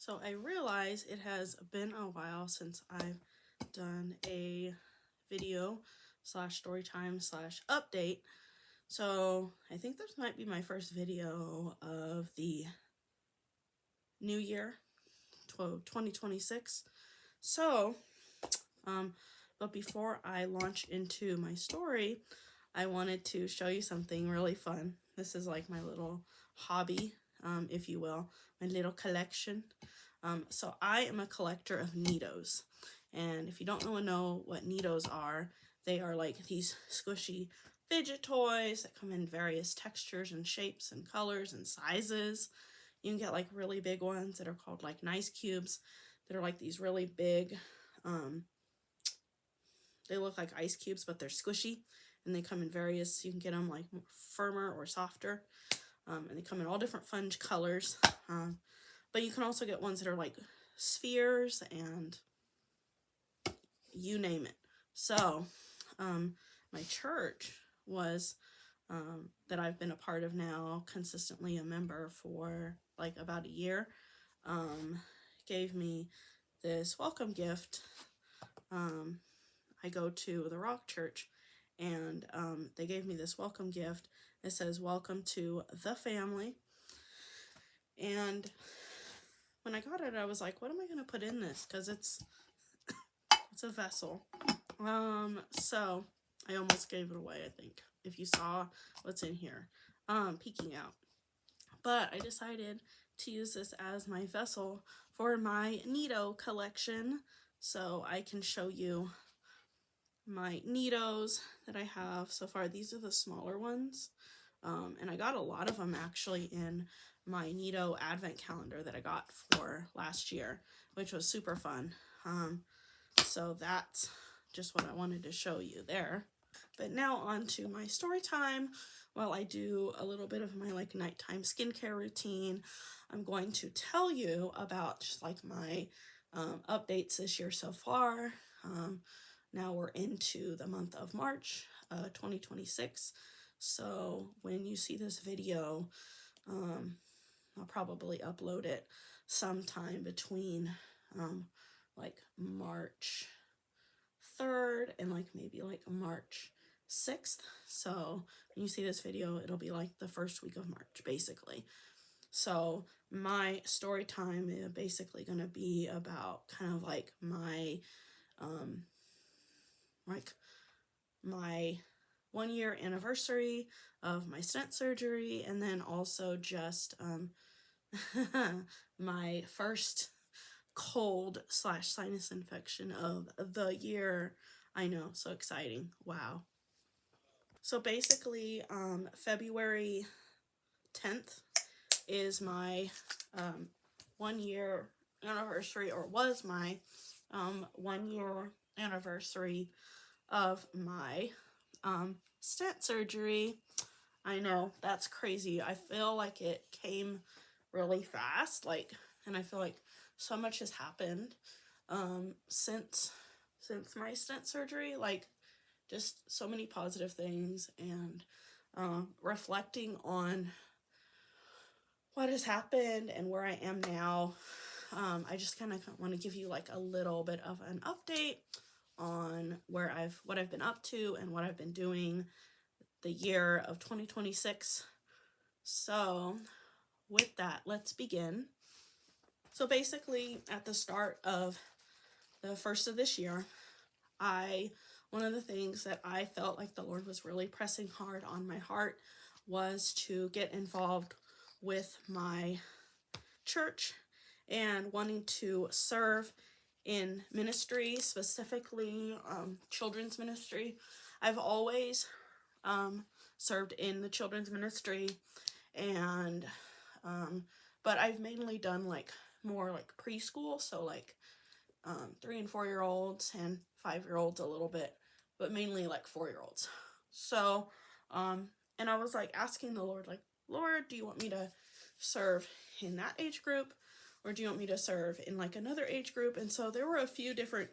So I realize it has been a while since I've done a video slash story time slash update. So I think this might be my first video of the new year, 2026. So, but before I launch into my story, I wanted to show you something really fun. This is like my little hobby, if you will, my little collection. So I am a collector of Neatos. And if you don't know what Neatos are, they are like these squishy fidget toys that come in various textures and shapes and colors and sizes. You can get like really big ones that are called like nice cubes that are like these really big, they look like ice cubes, but they're squishy, and they come in various, you can get them like firmer or softer, and they come in all different fun colors, but you can also get ones that are like spheres and you name it. So my church was that I've been a part of now, consistently a member for like about a year, gave me this welcome gift. I go to the Rock Church, and they gave me this welcome gift. It says, "Welcome to the family." And when I got it, I was like, what am I going to put in this? Because it's a vessel. So I almost gave it away, I think, if you saw what's in here, peeking out. But I decided to use this as my vessel for my Neato collection, so I can show you my Neatos that I have so far. These are the smaller ones, and I got a lot of them actually in my Neato advent calendar that I got for last year, which was super fun. So that's just what I wanted to show you there. But now on to my story time. While I do a little bit of my like nighttime skincare routine, I'm going to tell you about just like my updates this year so far. Now we're into the month of March 2026. So when you see this video, I'll probably upload it sometime between like March 3rd and like maybe like March 6th. So when you see this video, it'll be like the first week of March, basically. So my story time is basically going to be about kind of like my my 1 year anniversary of my stent surgery, and then also just my first cold slash sinus infection of the year. I know, so exciting. Wow. So basically, February 10th is my 1 year anniversary, or was my 1 year anniversary of my stent surgery. I know, that's crazy. I feel like it came really fast, like, and I feel like so much has happened since my stent surgery, like just so many positive things, and reflecting on what has happened and where I am now. I just kind of want to give you like a little bit of an update on what I've been up to and what I've been doing the year of 2026. So with that, let's begin. So basically, at the start of the first of this year, one of the things that I felt like the Lord was really pressing hard on my heart was to get involved with my church and wanting to serve in ministry, specifically children's ministry. I've always served in the children's ministry, and but I've mainly done like more like preschool, so like 3 and 4 year olds and 5-year-olds a little bit, but mainly like 4-year-olds. So and I was like asking the Lord, like, Lord, do you want me to serve in that age group, or do you want me to serve in like another age group? And so there were a few different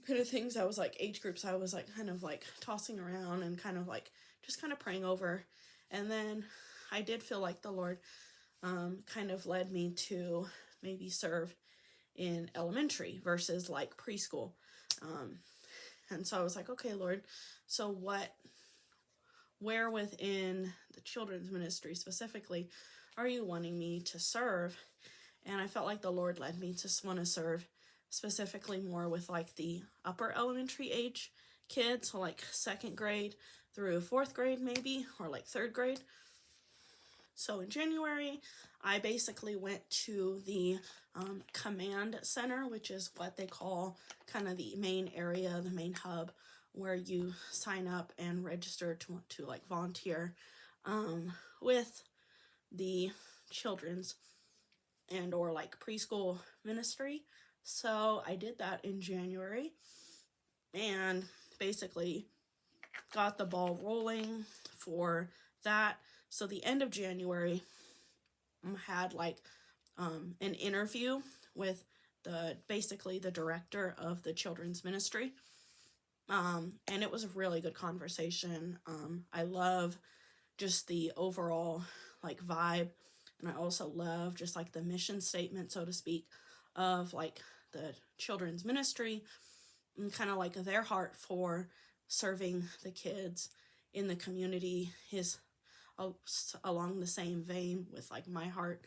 kind of things, I was like age groups I was like kind of like tossing around and kind of like just kind of praying over. And then I did feel like the Lord kind of led me to maybe serve in elementary versus like preschool. And so I was like, okay, Lord, so where within the children's ministry specifically are you wanting me to serve? And I felt like the Lord led me to want to serve specifically more with like the upper elementary age kids, so like second grade through fourth grade maybe, or like third grade. So in January, I basically went to the command center, which is what they call kind of the main area, the main hub, where you sign up and register to like volunteer with the children's and or like preschool ministry. So I did that in January and basically got the ball rolling for that. So the end of January, had like an interview with basically the director of the children's ministry. And it was a really good conversation. I love just the overall like vibe, and I also love just like the mission statement, so to speak, of like the children's ministry and kind of like their heart for serving the kids in the community is along the same vein with like my heart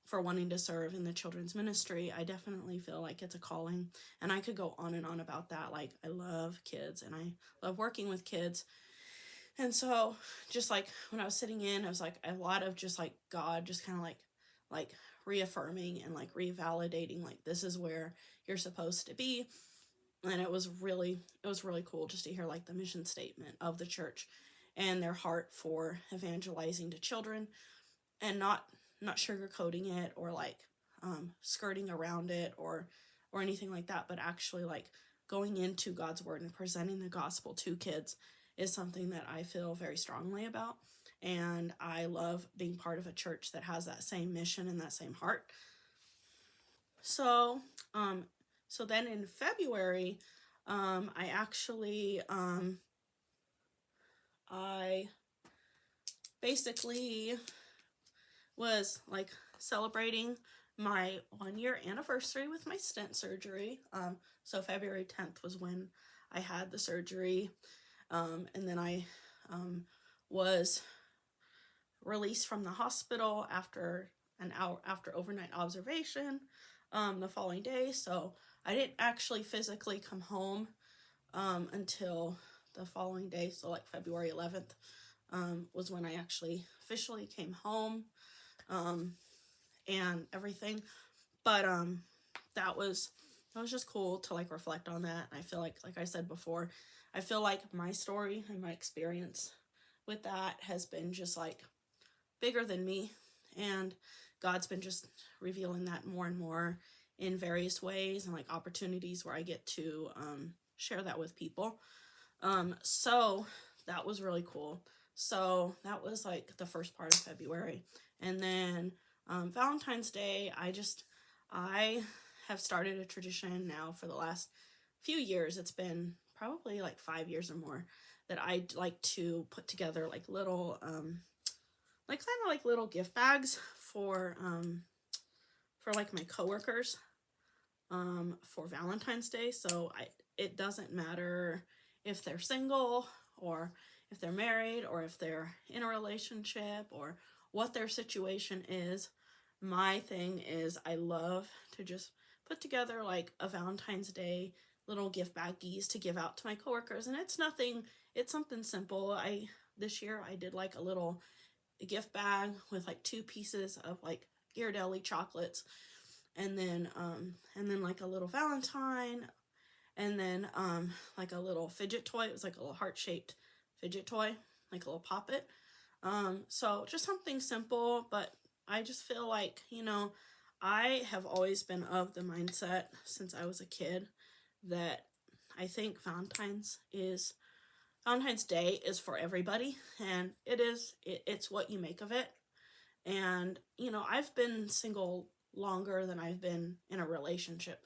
for wanting to serve in the children's ministry. I definitely feel like it's a calling, and I could go on and on about that. Like I love kids and I love working with kids. And so just like when I was sitting in, I was like a lot of just like God just kind of like reaffirming and like revalidating like this is where you're supposed to be. And it was really cool just to hear like the mission statement of the church and their heart for evangelizing to children, and not sugarcoating it or like skirting around it or anything like that, but actually like going into God's word and presenting the gospel to kids is something that I feel very strongly about. And I love being part of a church that has that same mission and that same heart. So then in February, I actually I basically was like celebrating my 1-year anniversary with my stent surgery. So February 10th was when I had the surgery. And then I was released from the hospital after an hour after overnight observation the following day. So I didn't actually physically come home until the following day. So like February 11th was when I actually officially came home and everything. But that was just cool to like reflect on that. And I feel like I said before, I feel like my story and my experience with that has been just like bigger than me, and God's been just revealing that more and more in various ways and like opportunities where I get to share that with people. So that was really cool. So that was like the first part of February. And then Valentine's Day, I have started a tradition now for the last few years. It's been probably like 5 years or more that I'd like to put together like little like kind of like little gift bags for like my coworkers for Valentine's Day. So it doesn't matter if they're single or if they're married or if they're in a relationship or what their situation is. My thing is I love to just put together like a Valentine's Day little gift baggies to give out to my coworkers. And it's something simple. This year I did like a little gift bag with like 2 pieces of like Ghirardelli chocolates, and then like a little Valentine, and then like a little fidget toy. It was like a little heart-shaped fidget toy, like a little poppet. So just something simple, but I just feel like, I have always been of the mindset since I was a kid that I think Valentine's Day is for everybody, and it's what you make of it. And, I've been single longer than I've been in a relationship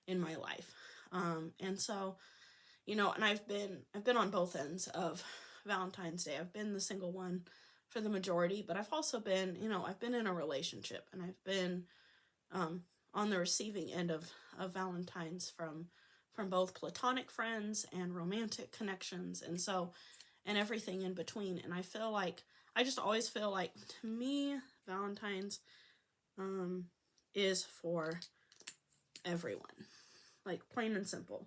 in my life. And so, and I've been on both ends of Valentine's Day. I've been the single one for the majority, but I've also been, I've been in a relationship, and I've been on the receiving end of Valentine's from both platonic friends and romantic connections, and everything in between. And I just always feel like, to me, Valentine's is for everyone, like plain and simple.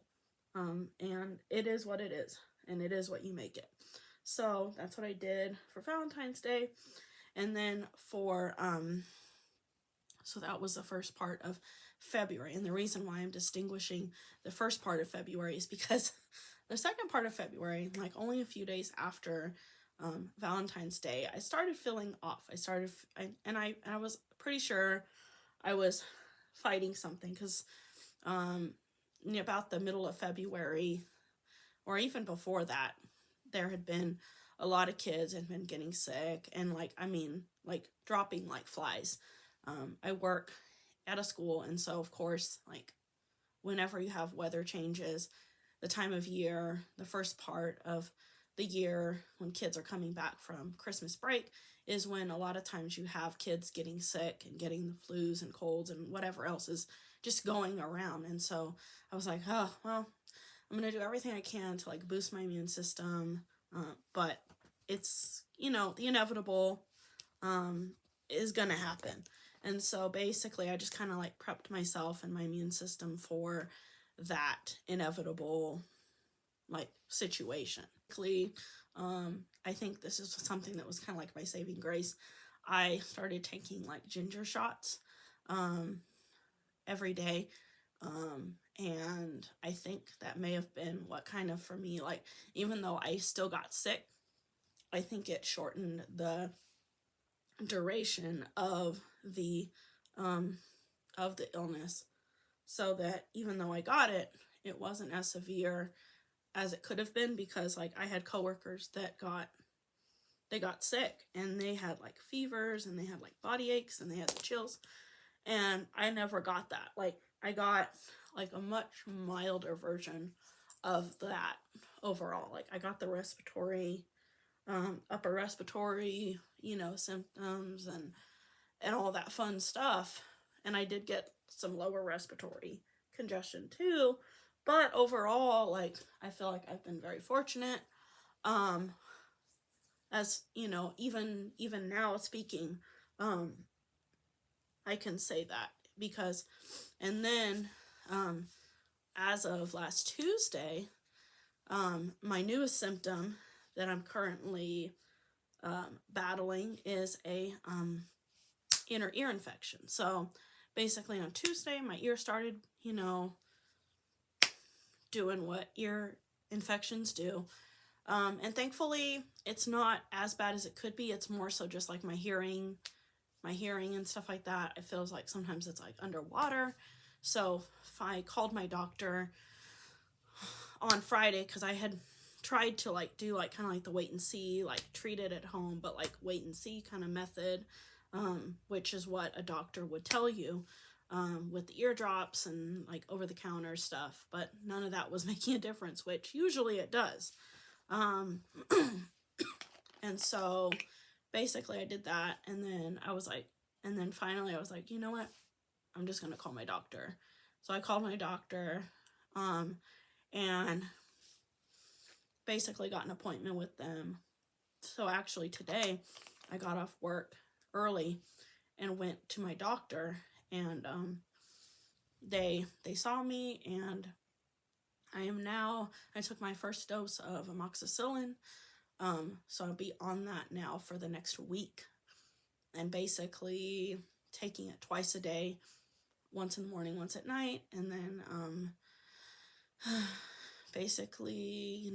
And it is what it is, and it is what you make it. So that's what I did for Valentine's Day. And then so that was the first part of February. And the reason why I'm distinguishing the first part of February is because the second part of February, like only a few days after Valentine's Day, I started feeling off. I was pretty sure I was fighting something, because about the middle of February, or even before that, there had been a lot of kids had been getting sick, and dropping like flies. I work at a school, and so of course, like, whenever you have weather changes, the time of year, the first part of the year when kids are coming back from Christmas break, is when a lot of times you have kids getting sick and getting the flus and colds and whatever else is just going around. And so I was like, oh, well, I'm going to do everything I can to like boost my immune system. But it's, the inevitable is going to happen. And so basically I just kind of like prepped myself and my immune system for that inevitable like situation. I think this is something that was kind of like my saving grace. I started taking like ginger shots every day. And I think that may have been what kind of, for me, like, even though I still got sick, I think it shortened the duration of the illness, so that even though I got it, it wasn't as severe as it could have been, because like I had coworkers that got sick, and they had like fevers, and they had like body aches, and they had the chills, and I never got that. Like, I got like a much milder version of that overall. Like, I got the respiratory, upper respiratory, symptoms and all that fun stuff. And I did get some lower respiratory congestion too. But overall, like, I feel like I've been very fortunate. As even now speaking, I can say that, because, and then, as of last Tuesday, my newest symptom that I'm currently battling is a inner ear infection. So basically on Tuesday, my ear started, doing what ear infections do. And thankfully, it's not as bad as it could be. It's more so just like my hearing and stuff like that. It feels like sometimes it's like underwater. So I called my doctor on Friday, because I had tried to like do like kind of like the wait and see, like treat it at home, but like wait and see kind of method, which is what a doctor would tell you, with the eardrops and like over the counter stuff. But none of that was making a difference, which usually it does. And so basically I did that, and then finally I was like, you know what? I'm just going to call my doctor. So I called my doctor, and basically got an appointment with them. So actually today I got off work early and went to my doctor, and they saw me, and I took my first dose of amoxicillin. So I'll be on that now for the next week, and basically taking it twice a day, once in the morning, once at night. And then basically,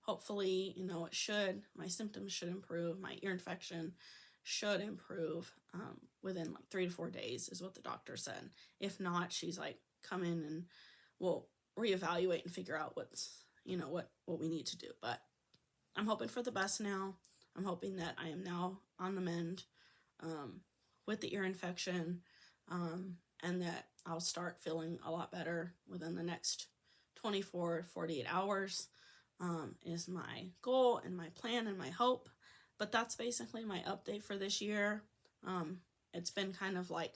hopefully, my symptoms should improve, my ear infection should improve within like 3 to 4 days is what the doctor said. If not, she's like, come in and we'll reevaluate and figure out what we need to do. But I'm hoping for the best now. I'm hoping that I am now on the mend with the ear infection, and that I'll start feeling a lot better within the next 24, 48 hours, is my goal and my plan and my hope. But that's basically my update for this year. It's been kind of like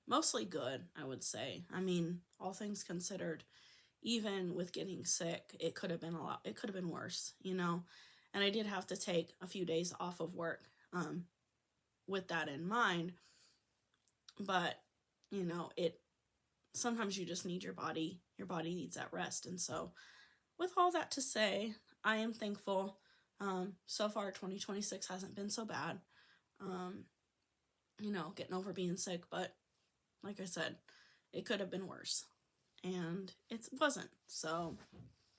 mostly good, I would say. I mean, all things considered, even with getting sick, it could have been it could have been worse, you know? And I did have to take a few days off of work with that in mind. But, you know, sometimes you just need your body needs that rest. And so, with all that to say, I am thankful. So far, 2026 hasn't been so bad. You know, getting over being sick, but like I said, it could have been worse. And it wasn't. So,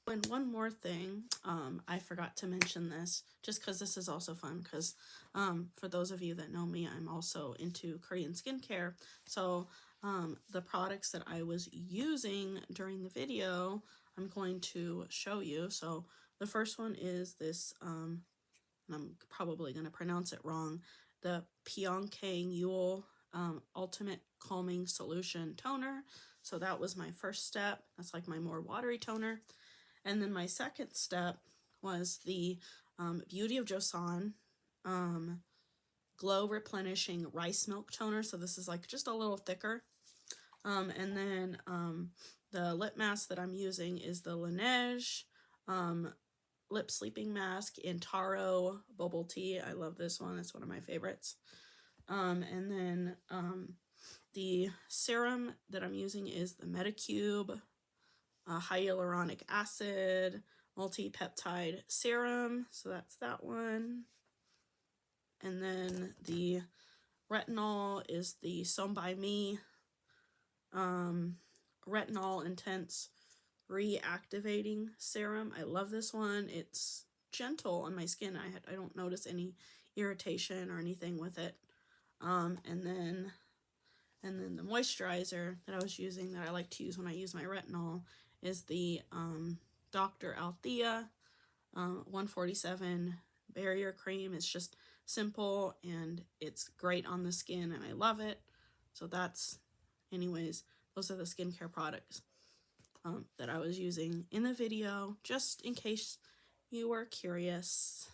and one more thing, I forgot to mention this just because this is also fun. Because for those of you that know me, I'm also into Korean skincare. So, the products that I was using during the video, I'm going to show you. So, the first one is this, and I'm probably going to pronounce it wrong, the Pyeongchang Yule Ultimate Calming Solution Toner. So that was my first step. That's like my more watery toner. And then my second step was the Beauty of Joseon Glow Replenishing Rice Milk Toner. So this is like just a little thicker. And then the lip mask that I'm using is the Laneige Lip Sleeping Mask in Taro Bubble Tea. I love this one. It's one of my favorites. And then the serum that I'm using is the Metacube Hyaluronic Acid Multi-Peptide Serum. So that's that one. And then the retinol is the Som by Me Retinol Intense Reactivating Serum. I love this one. It's gentle on my skin. I don't notice any irritation or anything with it. And then the moisturizer that I was using, that I like to use when I use my retinol, is the Dr. Althea 147 Barrier Cream. It's just simple and it's great on the skin and I love it. So that's, anyways, those are the skincare products that I was using in the video, just in case you were curious.